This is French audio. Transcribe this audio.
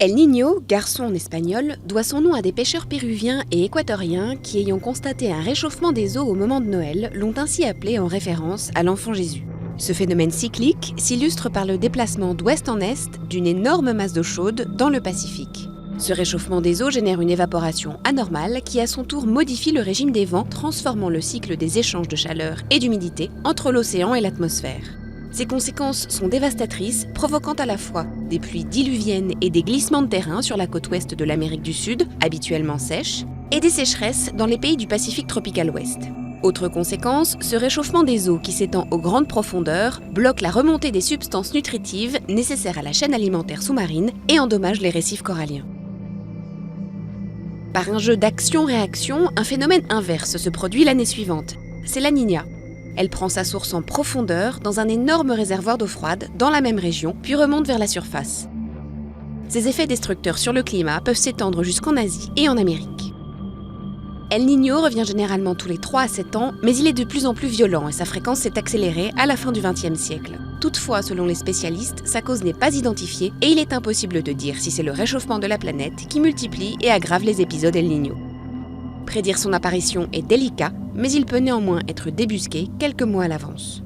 El Niño, garçon en espagnol, doit son nom à des pêcheurs péruviens et équatoriens qui, ayant constaté un réchauffement des eaux au moment de Noël, l'ont ainsi appelé en référence à l'enfant Jésus. Ce phénomène cyclique s'illustre par le déplacement d'ouest en est d'une énorme masse d'eau chaude dans le Pacifique. Ce réchauffement des eaux génère une évaporation anormale qui à son tour modifie le régime des vents, transformant le cycle des échanges de chaleur et d'humidité entre l'océan et l'atmosphère. Ces conséquences sont dévastatrices, provoquant à la fois des pluies diluviennes et des glissements de terrain sur la côte ouest de l'Amérique du Sud, habituellement sèche, et des sécheresses dans les pays du Pacifique tropical ouest. Autre conséquence, ce réchauffement des eaux qui s'étend aux grandes profondeurs bloque la remontée des substances nutritives nécessaires à la chaîne alimentaire sous-marine et endommage les récifs coralliens. Par un jeu d'action-réaction, un phénomène inverse se produit l'année suivante. C'est la Niña. Elle prend sa source en profondeur dans un énorme réservoir d'eau froide dans la même région, puis remonte vers la surface. Ces effets destructeurs sur le climat peuvent s'étendre jusqu'en Asie et en Amérique. El Niño revient généralement tous les 3 à 7 ans, mais il est de plus en plus violent et sa fréquence s'est accélérée à la fin du XXe siècle. Toutefois, selon les spécialistes, sa cause n'est pas identifiée et il est impossible de dire si c'est le réchauffement de la planète qui multiplie et aggrave les épisodes El Niño. Prédire son apparition est délicat, mais il peut néanmoins être débusqué quelques mois à l'avance.